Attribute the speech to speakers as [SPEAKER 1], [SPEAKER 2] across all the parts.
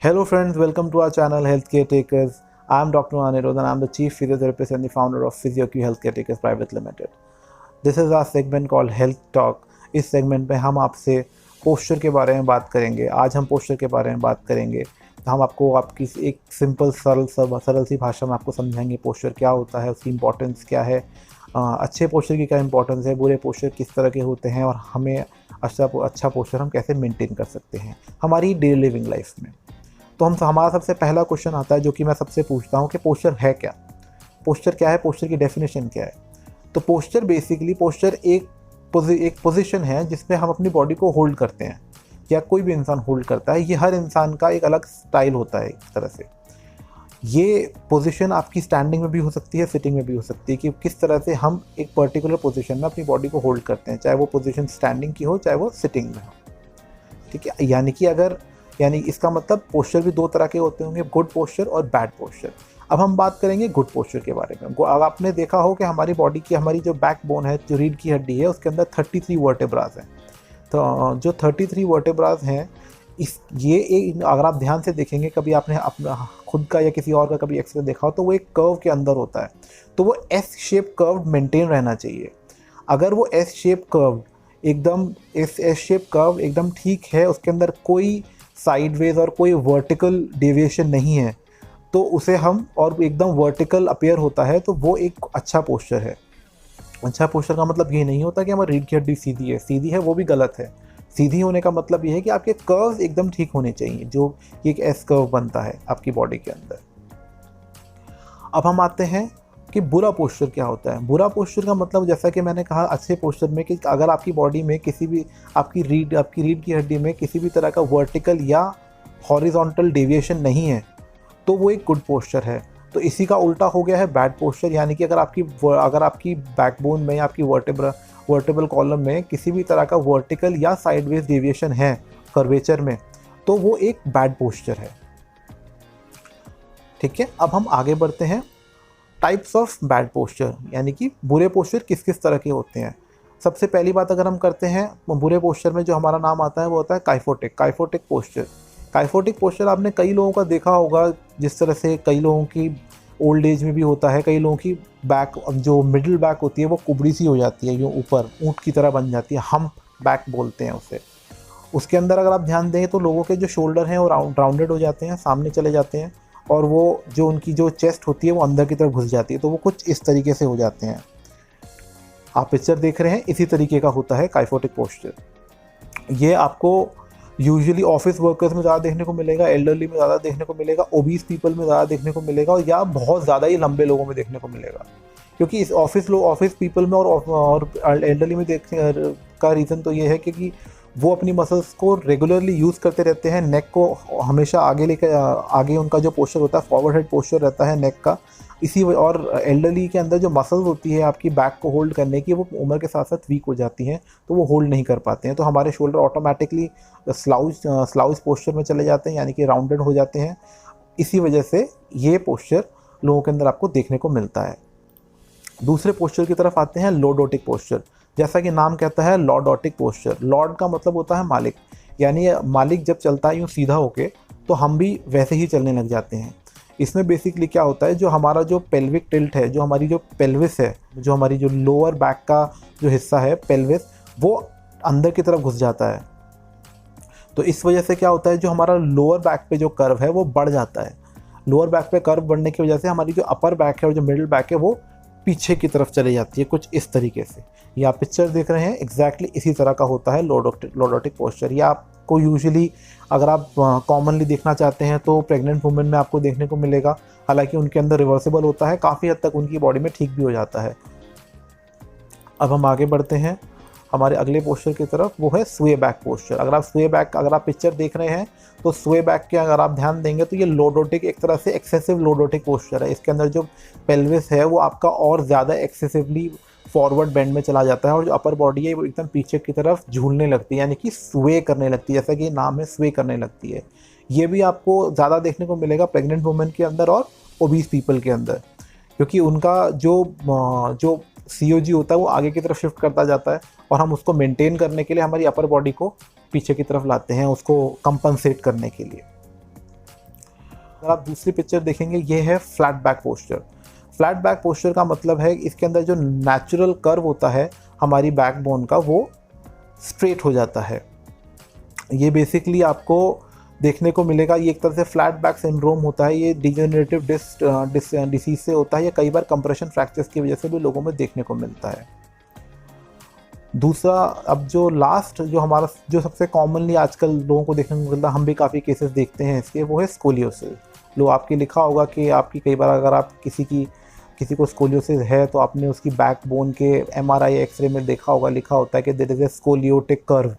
[SPEAKER 1] Hello friends, welcome to our channel Healthcare Takers. I am Dr. Anirudh and I am the Chief Physiotherapist and the founder of PhysioQ Healthcare Takers Private Limited. This is our segment called Health Talk. इस segment में हम आपसे posture के बारे में बात करेंगे। आज हम पोस्चर के बारे में बात करेंगे। तो हम आपको आपकी एक सिंपल सरल सी भाषा में आपको समझाएंगे पोस्चर क्या होता है, उसकी इंपॉर्टेंस क्या है, अच्छे पोस्चर की क्या इंपॉर्टेंस है, बुरे पोस्चर किस तरह के होते हैं और हमें अच्छा पोस्चर हम कैसे मेंटेन कर सकते हैं हमारी डेली लिविंग लाइफ में। तो हमारा सबसे पहला क्वेश्चन आता है जो कि मैं सबसे पूछता हूँ कि पोस्चर है क्या। पोस्चर क्या है, पोस्चर की डेफिनेशन क्या है। तो पोस्चर बेसिकली एक पोजीशन है जिसमें हम अपनी बॉडी को होल्ड करते हैं या कोई भी इंसान होल्ड करता है। ये हर इंसान का एक अलग स्टाइल होता है। इस तरह से ये पोजीशन आपकी स्टैंडिंग में भी हो सकती है, सिटिंग में भी हो सकती है कि किस तरह से हम एक पर्टिकुलर पोजीशन में अपनी बॉडी को होल्ड करते हैं, चाहे वो पोजीशन स्टैंडिंग की हो चाहे वो सिटिंग में हो। ठीक है, यानी इसका मतलब पोस्चर भी दो तरह के होते होंगे, गुड पोस्चर और बैड पोस्चर। अब हम बात करेंगे गुड पोस्चर के बारे में। अब आपने देखा हो कि हमारी बॉडी की हमारी जो बैकबोन है, जो रीढ़ की हड्डी है, उसके अंदर 33 वर्टेब्रास हैं। तो जो 33 वर्टेब्रास हैं अगर आप ध्यान से देखेंगे, कभी आपने अपना खुद का या किसी और का कभी एक्सरे देखा हो तो वो एक कर्व के अंदर होता है। तो वो एस शेप कर्व मेंटेन रहना चाहिए। अगर वो एस शेप कर्व एकदम ठीक है, उसके अंदर कोई साइडवेज और कोई वर्टिकल डेविएशन नहीं है, तो उसे हम और एकदम वर्टिकल अपीयर होता है, तो वो एक अच्छा पोस्चर है। अच्छा पोस्चर का मतलब ये नहीं होता कि हमारी रीढ़ की हड्डी सीधी है वो भी गलत है। सीधी होने का मतलब ये है कि आपके कर्व्स एकदम ठीक होने चाहिए, जो एक एस कर्व बनता है आपकी बॉडी के अंदर। अब हम आते हैं कि बुरा पोस्चर क्या होता है। बुरा पोस्चर का मतलब, जैसा कि मैंने कहा अच्छे पोस्चर में, कि अगर आपकी बॉडी में किसी भी आपकी रीढ़ की हड्डी में किसी भी तरह का वर्टिकल या हॉरिजॉन्टल डेविएशन नहीं है, तो वो एक गुड पोस्चर है। तो इसी का उल्टा हो गया है बैड पोस्चर, यानी कि अगर आपकी बैकबोन में या आपकी वर्टेबल कॉलम में किसी भी तरह का वर्टिकल या साइडवेज डेविएशन है कर्वेचर में, तो वो एक बैड पोस्चर है। ठीक है, अब हम आगे बढ़ते हैं। टाइप्स ऑफ बैड पोस्चर, यानी कि बुरे पोस्चर किस किस तरह के होते हैं। सबसे पहली बात अगर हम करते हैं बुरे पोस्चर में, जो हमारा नाम आता है वो होता है काइफोटिक पोस्चर। काइफोटिक पोस्चर आपने कई लोगों का देखा होगा, जिस तरह से कई लोगों की ओल्ड एज में भी होता है। कई लोगों की बैक, जो मिडिल बैक होती है, वो कुबड़ी सी हो जाती है, यूँ ऊपर ऊँट की तरह बन जाती है, हम्प बैक बोलते हैं उसे। उसके अंदर अगर आप ध्यान दें तो लोगों के जो शोल्डर हैं वो राउंडेड हो जाते हैं, सामने चले जाते हैं, और वो जो उनकी जो चेस्ट होती है वो अंदर की तरफ घुस जाती है। तो वो कुछ इस तरीके से हो जाते हैं। आप पिक्चर देख रहे हैं, इसी तरीके का होता है काइफोटिक पोस्चर। ये आपको यूजुअली ऑफिस वर्कर्स में ज़्यादा देखने को मिलेगा, एल्डरली में ज़्यादा देखने को मिलेगा, ओबीस पीपल में ज़्यादा देखने को मिलेगा, या बहुत ज़्यादा ही लंबे लोगों में देखने को मिलेगा। क्योंकि इस ऑफिस पीपल में और एल्डरली में देखने का रीज़न तो ये है क्योंकि वो अपनी मसल्स को रेगुलरली यूज़ करते रहते हैं, नेक को हमेशा आगे उनका जो पोस्चर होता है फॉरवर्ड हेड पोस्चर रहता है नेक का। और एल्डरली के अंदर जो मसल्स होती है आपकी बैक को होल्ड करने की, वो उम्र के साथ साथ वीक हो जाती हैं, तो वो होल्ड नहीं कर पाते हैं। तो हमारे शोल्डर ऑटोमेटिकली स्लाउज पोस्चर में चले जाते हैं, यानी कि राउंडेड हो जाते हैं। इसी वजह से ये पोस्चर लोगों के अंदर आपको देखने को मिलता है। दूसरे पोस्चर की तरफ आते हैं, लॉर्डोटिक पोस्चर। जैसा कि नाम कहता है लॉर्डोटिक पोस्चर। लॉर्ड का मतलब होता है मालिक, यानी मालिक जब चलता है यूँ सीधा होके, तो हम भी वैसे ही चलने लग जाते हैं। इसमें बेसिकली क्या होता है, जो हमारा जो पेल्विक टिल्ट है, जो हमारी जो पेल्विस है, जो हमारी जो लोअर बैक का जो हिस्सा है पेल्विस, वो अंदर की तरफ घुस जाता है। तो इस वजह से क्या होता है, जो हमारा लोअर बैक पे जो कर्व है वो बढ़ जाता है। लोअर बैक पे कर्व बढ़ने की वजह से हमारी जो अपर बैक है और जो मिडिल बैक है वो पीछे की तरफ चली जाती है, कुछ इस तरीके से। ये आप पिक्चर देख रहे हैं, एग्जैक्टली इसी तरह का होता है लॉर्डोटिक पोस्चर। या आपको यूजुअली अगर आप कॉमनली देखना चाहते हैं तो प्रेग्नेंट वुमेन में आपको देखने को मिलेगा। हालांकि उनके अंदर रिवर्सिबल होता है, काफ़ी हद तक उनकी बॉडी में ठीक भी हो जाता है। अब हम आगे बढ़ते हैं हमारे अगले पोस्चर की तरफ, वो है स्वे बैक पोस्चर। अगर आप पिक्चर देख रहे हैं तो स्वे बैक के अगर आप ध्यान देंगे तो ये लॉर्डोटिक, एक तरह से एक्सेसिव लॉर्डोटिक पोस्चर है। इसके अंदर जो पेल्विस है वो आपका और ज़्यादा एक्सेसिवली फॉरवर्ड बेंड में चला जाता है, और जो अपर बॉडी है वो एकदम पीछे की तरफ झूलने लगती है, यानी कि स्वे करने लगती है। जैसा कि नाम है, स्वे करने लगती है। ये भी आपको ज़्यादा देखने को मिलेगा प्रेग्नेंट वुमेन के अंदर और ओबीस पीपल के अंदर, क्योंकि उनका जो COG होता है वो आगे की तरफ शिफ्ट करता जाता है, और हम उसको मेंटेन करने के लिए हमारी अपर बॉडी को पीछे की तरफ लाते हैं, उसको कंपनसेट करने के लिए। अगर आप दूसरी पिक्चर देखेंगे, ये है flat back posture. Flat back posture का मतलब है इसके अंदर जो नेचुरल कर्व होता है हमारी बैकबोन का, वो स्ट्रेट हो जाता है। ये बेसिकली आपको देखने को मिलेगा, ये एक तरह से फ्लैट बैक सिंड्रोम होता है। ये डिजेनरेटिव डिसीज से होता है, या कई बार कंप्रेशन फ्रैक्चर्स की वजह से भी लोगों में देखने को मिलता है। दूसरा, अब जो लास्ट जो हमारा जो सबसे कॉमनली आजकल लोगों को देखने को मिलता है, हम भी काफ़ी केसेस देखते हैं इसके, वो है स्कोलियोसिस। लो आपके लिखा होगा कि आपकी कई बार अगर आप किसी को स्कोलियोसिस है तो आपने उसकी बैकबोन के MRI एक्सरे में देखा होगा, लिखा होता है कि there is a scoliotic curve.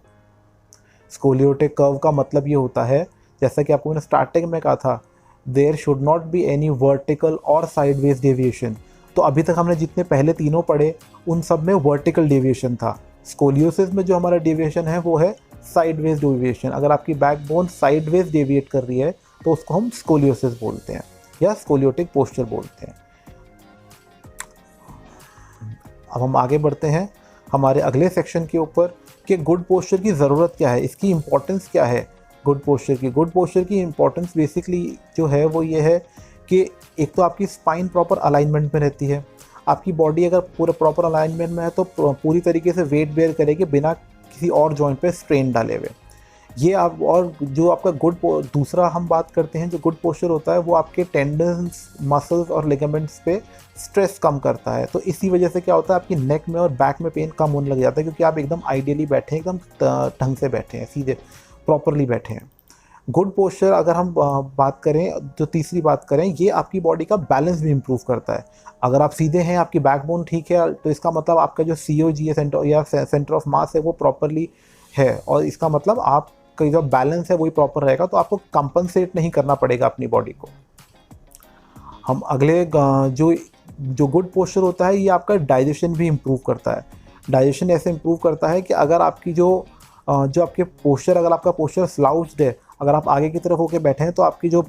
[SPEAKER 1] Scoliotic curve का मतलब ये होता है, जैसा कि आपको मैंने स्टार्टिंग में कहा था, there should not be any vertical और साइडवेज डेविएशन। तो अभी तक हमने जितने पहले तीनों पढ़े उन सब में वर्टिकल डेविएशन था। स्कोलियोसिस में जो हमारा डेविएशन है वो है साइडवेज डेविएशन। अगर आपकी बैकबोन साइडवेज डेविएट कर रही है तो उसको हम स्कोलियोसिस बोलते हैं या स्कोलियोटिक पोस्चर बोलते हैं। अब हम आगे बढ़ते हैं हमारे अगले सेक्शन के ऊपर कि गुड पोस्चर की ज़रूरत क्या है, इसकी इम्पोर्टेंस क्या है। गुड पोस्चर की इम्पोर्टेंस बेसिकली जो है वो ये है कि एक तो आपकी स्पाइन प्रॉपर अलाइनमेंट में रहती है। आपकी बॉडी अगर पूरा प्रॉपर अलाइनमेंट में है तो पूरी तरीके से वेट बेयर करेगी बिना किसी और जॉइंट पे स्ट्रेन डाले हुए। ये आप, और जो आपका दूसरा हम बात करते हैं, जो गुड पोस्चर होता है वो आपके टेंडन्स, मसल्स और लिगामेंट्स पे स्ट्रेस कम करता है। तो इसी वजह से क्या होता है, आपकी नेक में और बैक में पेन कम होने लग जाता है, क्योंकि आप एकदम आइडियली बैठे हैं, एकदम ढंग से बैठे हैं, सीधे प्रॉपरली बैठे हैं। गुड पोस्चर अगर हम बात करें, जो तीसरी बात करें, ये आपकी बॉडी का बैलेंस भी इम्प्रूव करता है। अगर आप सीधे हैं, आपकी बैकबोन ठीक है, तो इसका मतलब आपका जो COG है, सेंटर ऑफ मास है, वो प्रॉपरली है, और इसका मतलब आपका जो बैलेंस है वही प्रॉपर रहेगा, तो आपको कंपनसेट नहीं करना पड़ेगा अपनी बॉडी को। हम अगले जो गुड पोस्चर होता है, ये आपका डाइजेशन भी इम्प्रूव करता है। डाइजेशन ऐसे इम्प्रूव करता है कि अगर आपकी जो आपके पोस्चर, अगर आपका पोस्चर स्लाउच्ड है, अगर आप आगे की तरफ होकर बैठे हैं, तो आपकी जो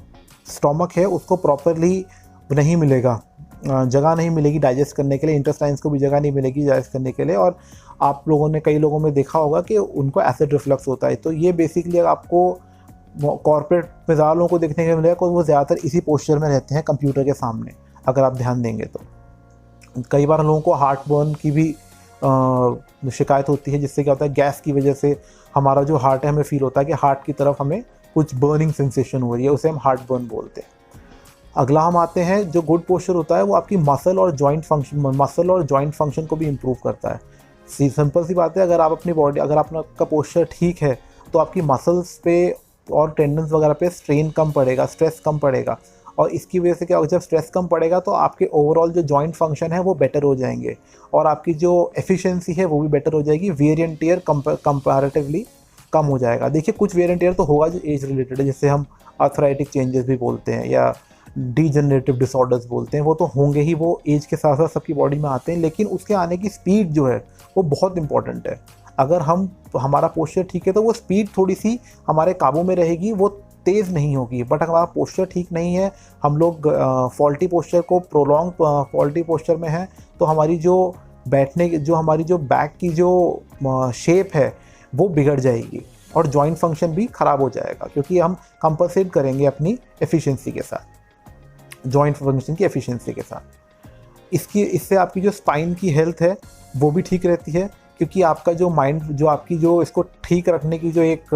[SPEAKER 1] स्टोमक है उसको प्रॉपरली नहीं मिलेगा, जगह नहीं मिलेगी डाइजेस्ट करने के लिए, इंटेस्टाइन्स को भी जगह नहीं मिलेगी डाइजेस्ट करने के लिए, और आप लोगों ने, कई लोगों में देखा होगा कि उनको एसिड रिफ्लक्स होता है। तो ये बेसिकली आपको कॉर्पोरेट में ज़्यादा लोगों को देखने को मिलेगा, क्योंकि वो ज़्यादातर इसी पोस्चर में रहते हैं कंप्यूटर के सामने, अगर आप ध्यान देंगे तो। कई बार लोगों को हार्ट बर्न की भी शिकायत होती है, जिससे क्या होता है, गैस की वजह से हमारा जो हार्ट है, हमें फील होता है कि हार्ट की तरफ हमें कुछ बर्निंग सेंसेशन हो रही है, उसे हम हार्ट बर्न बोलते हैं। अगला हम आते हैं, जो गुड पोस्चर होता है वो आपकी मसल और जॉइंट फंक्शन को भी इम्प्रूव करता है। सिंपल सी बात है, अगर आप अपनी बॉडी, अगर आपका पोस्चर ठीक है तो आपकी मसल्स पे और टेंडन्स वगैरह पे स्ट्रेन कम पड़ेगा, स्ट्रेस कम पड़ेगा, और इसकी वजह से क्या होगा, जब स्ट्रेस कम पड़ेगा तो आपके ओवरऑल जो जॉइंट फंक्शन है वो बेटर हो जाएंगे, और आपकी जो एफिशिएंसी है वो भी बेटर हो जाएगी। वेयर एंड टियर कंपैरेटिवली कम हो जाएगा। देखिए, कुछ वेयर एंड टियर तो होगा जो एज रिलेटेड है, जिससे हम आर्थराइटिक चेंजेस भी बोलते हैं या डीजनरेटिव डिसऑर्डर्स बोलते हैं, वो तो होंगे ही, वो एज के साथ साथ सबकी बॉडी में आते हैं, लेकिन उसके आने की स्पीड जो है वो बहुत इंपॉर्टेंट है। अगर हमारा पोस्चर ठीक है तो वो स्पीड थोड़ी सी हमारे काबू में रहेगी, वो तेज़ नहीं होगी। बट अगर हमारा पोस्चर ठीक नहीं है, हम लोग फॉल्टी पोस्चर को प्रोलॉन्ग फॉल्टी पोस्चर में हैं, तो हमारी जो हमारी जो बैक की जो शेप है वो बिगड़ जाएगी, और जॉइंट फंक्शन भी ख़राब हो जाएगा, क्योंकि हम कंपनसेट करेंगे अपनी एफिशिएंसी के साथ, जॉइंट फंक्शन की एफिशिएंसी के साथ। इससे आपकी जो स्पाइन की हेल्थ है वो भी ठीक रहती है, क्योंकि आपका जो माइंड, जो आपकी जो इसको ठीक रखने की जो एक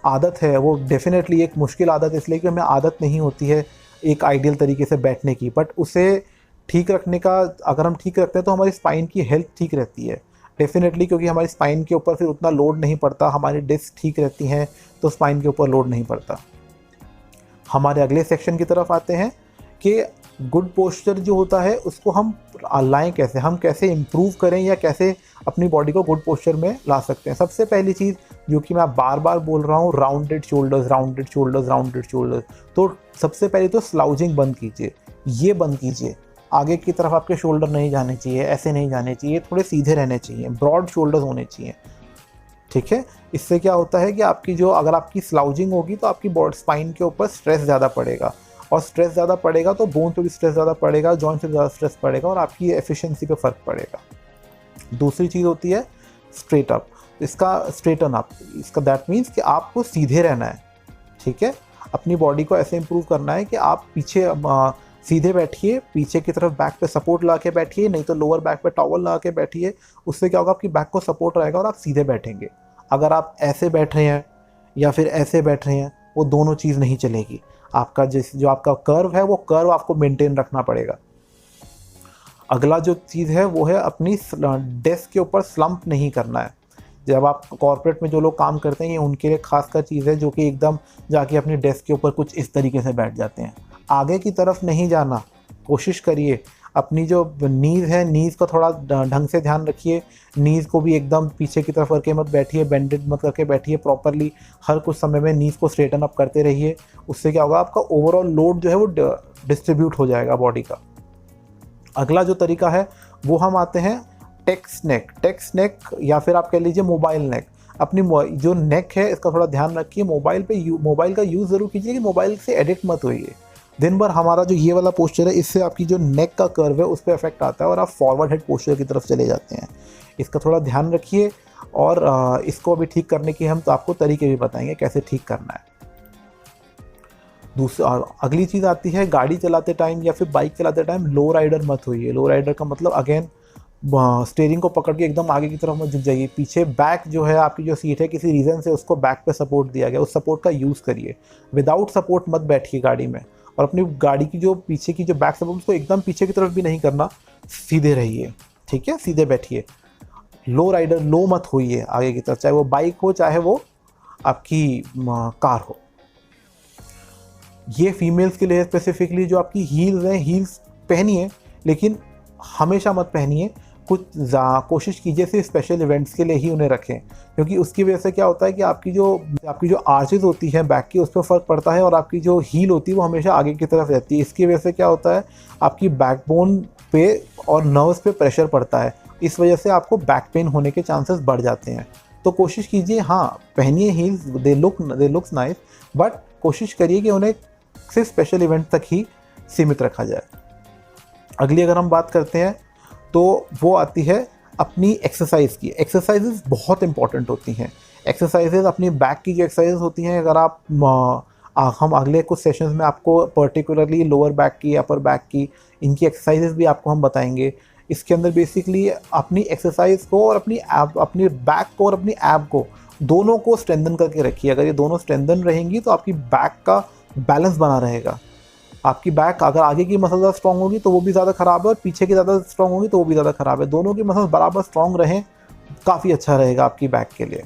[SPEAKER 1] आदत है, वो डेफिनेटली एक मुश्किल आदत है, इसलिए कि हमें आदत नहीं होती है एक आइडियल तरीके से बैठने की, बट उसे ठीक रखने का, अगर हम ठीक रखते हैं तो हमारी स्पाइन की हेल्थ ठीक रहती है डेफिनेटली, क्योंकि हमारी स्पाइन के ऊपर फिर उतना लोड नहीं पड़ता, हमारी डिस्क ठीक रहती हैं तो स्पाइन के ऊपर लोड नहीं पड़ता। हमारे अगले सेक्शन की तरफ आते हैं कि गुड पोस्चर जो होता है उसको हम लाएं कैसे, हम कैसे इम्प्रूव करें या कैसे अपनी बॉडी को गुड पोस्चर में ला सकते हैं। सबसे पहली चीज़ जो कि मैं बार बार बोल रहा हूँ, rounded shoulders, rounded shoulders, rounded shoulders. तो सबसे पहले तो स्लाउजिंग बंद कीजिए, ये बंद कीजिए। आगे की तरफ आपके शोल्डर नहीं जाने चाहिए, ऐसे नहीं जाने चाहिए, थोड़े सीधे रहने चाहिए, ब्रॉड शोल्डर्स होने चाहिए, ठीक है। इससे क्या होता है कि अगर आपकी स्लाउजिंग होगी तो आपकी बॉडी स्पाइन के ऊपर स्ट्रेस ज़्यादा पड़ेगा, और स्ट्रेस ज़्यादा पड़ेगा तो बोन पे भी स्ट्रेस ज़्यादा पड़ेगा, जॉइंट पे ज़्यादा स्ट्रेस पड़ेगा, और आपकी एफिशिएंसी पे फ़र्क पड़ेगा। दूसरी चीज़ होती है स्ट्रेटन अप। इसका दैट मीन्स कि आपको सीधे रहना है, ठीक है। अपनी बॉडी को ऐसे इम्प्रूव करना है कि आप पीछे सीधे बैठिए, पीछे की तरफ बैक पे सपोर्ट ला के बैठिए, नहीं तो लोअर बैक पे टॉवल ला के बैठिए। उससे क्या होगा, आपकी बैक को सपोर्ट रहेगा और आप सीधे बैठेंगे। अगर आप ऐसे बैठ रहे हैं या फिर ऐसे बैठ रहे हैं, वो दोनों चीज़ नहीं चलेगी। आपका जो आपका कर्व है, वो कर्व आपको मेंटेन रखना पड़ेगा। अगला जो चीज़ है वो है अपनी डेस्क के ऊपर स्लंप नहीं करना है। जब आप कॉर्पोरेट में जो लोग काम करते हैं, ये उनके लिए खासकर चीज़ है, जो कि एकदम जाके अपनी डेस्क के ऊपर कुछ इस तरीके से बैठ जाते हैं। आगे की तरफ नहीं जाना, कोशिश करिए। अपनी जो नीज़ है, नीज़ का थोड़ा ढंग से ध्यान रखिए। नीज़ को भी एकदम पीछे की तरफ करके मत बैठिए, बेंडेड मत करके बैठिए प्रॉपरली। हर कुछ समय में नीज़ को स्ट्रेटन अप करते रहिए। उससे क्या होगा, आपका ओवरऑल लोड जो है वो डिस्ट्रीब्यूट हो जाएगा बॉडी का। अगला जो तरीका है वो हम आते हैं टेक्स्ट नेक या फिर आप कह लीजिए मोबाइल नेक। अपनी जो नेक है इसका थोड़ा ध्यान रखिए। मोबाइल का यूज़ ज़रूर कीजिए कि मोबाइल से एडिक्ट मत होइए। दिन भर हमारा जो ये वाला पोस्चर है, इससे आपकी जो नेक का कर्व है उस पर इफेक्ट आता है और आप फॉरवर्ड हेड पोस्चर की तरफ चले जाते हैं। इसका थोड़ा ध्यान रखिए और इसको अभी ठीक करने की हम तो आपको तरीके भी बताएंगे कैसे ठीक करना है। अगली चीज़ आती है गाड़ी चलाते टाइम या फिर बाइक चलाते टाइम लो राइडर मत होइए। लो राइडर का मतलब अगेन, स्टीयरिंग को पकड़ के एकदम आगे की तरफ मत झुक जाइए। पीछे बैक जो है, आपकी जो सीट है, किसी रीज़न से उसको बैक पे सपोर्ट दिया गया, उस सपोर्ट का यूज़ करिए। विदाउट सपोर्ट मत बैठिए गाड़ी में। और अपनी गाड़ी की जो पीछे की जो बैक सपोर्ट, उसको एकदम पीछे की तरफ भी नहीं करना, सीधे रहिए, ठीक है, सीधे बैठिए। लो राइडर, लो मत होइए आगे की तरफ, चाहे वो बाइक हो चाहे वो आपकी कार हो। ये फीमेल्स के लिए स्पेसिफिकली, जो आपकी हील्स हैं, हील्स पहनिए, लेकिन हमेशा मत पहनिए। कोशिश कीजिए सिर्फ स्पेशल इवेंट्स के लिए ही उन्हें रखें, क्योंकि उसकी वजह से क्या होता है कि आपकी जो आर्चेज होती हैं बैक की, उस पर फ़र्क पड़ता है और आपकी जो हील होती है वो हमेशा आगे की तरफ रहती है। इसकी वजह से क्या होता है, आपकी बैकबोन पे और नर्व्स पे प्रेशर पड़ता है। इस वजह से आपको बैक पेन होने के चांसेस बढ़ जाते हैं। तो कोशिश कीजिए, हाँ पहनिए heels, they looks nice, but कोशिश करिए कि उन्हें सिर्फ स्पेशल इवेंट तक ही सीमित रखा जाए। अगली अगर हम बात करते हैं तो वो आती है अपनी एक्सरसाइज की। एक्सरसाइजेज बहुत इंपॉर्टेंट होती हैं। एक्सरसाइजेज अपनी बैक की जो एक्सरसाइजेज होती हैं, अगर हम अगले कुछ सेशंस में आपको पर्टिकुलरली लोअर बैक की, अपर बैक की, इनकी एक्सरसाइजेज भी आपको हम बताएंगे। इसके अंदर बेसिकली अपनी एक्सरसाइज को और अपनी बैक को और अपनी ऐब को, दोनों को स्ट्रेंथन करके रखिए। अगर ये दोनों स्ट्रेंथन रहेंगी तो आपकी बैक का बैलेंस बना रहेगा। आपकी बैक, अगर आगे की मसल ज़्यादा स्ट्रॉन्ग होगी तो वो भी ज़्यादा ख़राब है, और पीछे की ज़्यादा स्ट्रॉन्ग होगी तो वो भी ज़्यादा ख़राब है। दोनों की मसल बराबर स्ट्रॉन्ग रहें, काफ़ी अच्छा रहेगा आपकी बैक के लिए।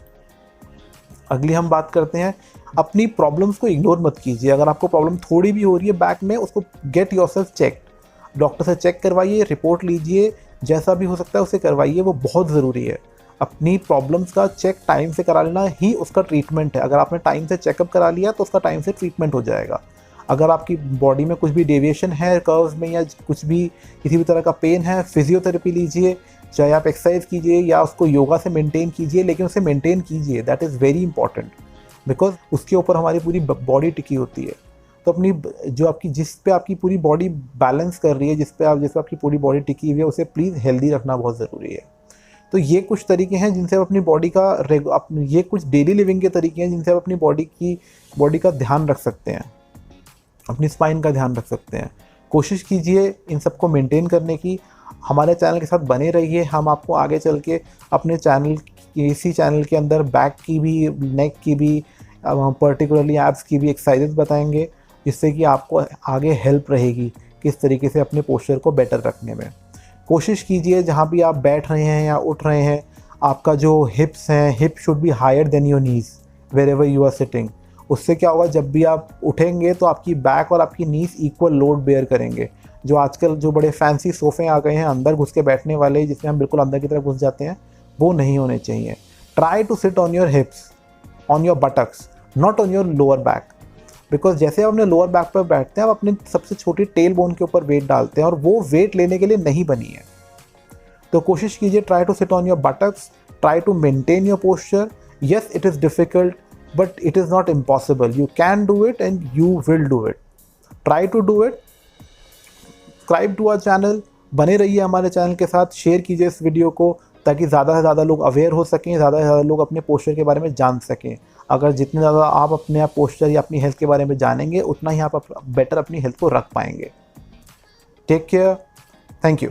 [SPEAKER 1] अगली हम बात करते हैं, अपनी प्रॉब्लम्स को इग्नोर मत कीजिए। अगर आपको प्रॉब्लम थोड़ी भी हो रही है बैक में, उसको गेट योरसेल्फ चेक्ड। डॉक्टर से चेक करवाइए, रिपोर्ट लीजिए, जैसा भी हो सकता है उसे करवाइए, वो बहुत ज़रूरी है। अपनी प्रॉब्लम्स का चेक टाइम से करा लेना ही उसका ट्रीटमेंट है। अगर आपने टाइम से चेकअप करा लिया तो उसका टाइम से ट्रीटमेंट हो जाएगा। अगर आपकी बॉडी में कुछ भी डेविएशन है कर्व्स में, या कुछ भी किसी भी तरह का पेन है, फिजियोथेरेपी लीजिए, चाहे आप एक्सरसाइज कीजिए या उसको योगा से मेंटेन कीजिए, लेकिन उसे मेंटेन कीजिए। That is very important, because उसके ऊपर हमारी पूरी बॉडी टिकी होती है। तो अपनी जो आपकी, जिस पे आपकी पूरी बॉडी बैलेंस कर रही है, जिस पे आपकी पूरी बॉडी टिकी हुई है, उसे प्लीज़ हेल्दी रखना बहुत ज़रूरी है। तो ये कुछ तरीके हैं जिनसे आप अपनी बॉडी का ये कुछ डेली लिविंग के तरीके हैं जिनसे आप अपनी बॉडी का ध्यान रख सकते हैं, अपनी स्पाइन का ध्यान रख सकते हैं। कोशिश कीजिए इन सबको मेंटेन करने की। हमारे चैनल के साथ बने रहिए। हम आपको आगे चल के अपने इसी चैनल के अंदर बैक की भी, नेक की भी, पर्टिकुलरली एब्स की भी एक्सरसाइजेज बताएंगे, जिससे कि आपको आगे हेल्प रहेगी किस तरीके से अपने पोस्चर को बेटर रखने में। कोशिश कीजिए जहाँ भी आप बैठ रहे हैं या उठ रहे हैं, आपका जो हिप्स हैं, hip should be higher than your knees wherever you are sitting. उससे क्या होगा, जब भी आप उठेंगे तो आपकी बैक और आपकी नीज इक्वल लोड बेयर करेंगे। जो आजकल जो बड़े फैंसी सोफ़े आ गए हैं अंदर घुस के बैठने वाले, जिसमें हम बिल्कुल अंदर की तरफ घुस जाते हैं, वो नहीं होने चाहिए। Try to sit on your hips, on your buttocks, not on your lower back. Because जैसे आप अपने लोअर बैक पर बैठते हैं, आप अपनी सबसे छोटी टेल बोन के ऊपर वेट डालते हैं, और वो वेट लेने के लिए नहीं बनी है। तो कोशिश कीजिए, try to sit on your buttocks, try to maintain your posture. Yes, it is difficult, but it is not impossible. You can do it and you will do it. Try to do it. Subscribe to our channel, बने रहिए हमारे channel के साथ, share कीजिए इस video को, ताकि ज़्यादा से ज़्यादा लोग अवेयर हो सकें, ज़्यादा से ज़्यादा लोग अपने पोस्चर के बारे में जान सकें। अगर जितने ज़्यादा आप अपने आप पोस्चर या अपनी हेल्थ के बारे में जानेंगे, उतना ही आप बेटर अपनी हेल्थ को रख पाएंगे। Take care, thank you.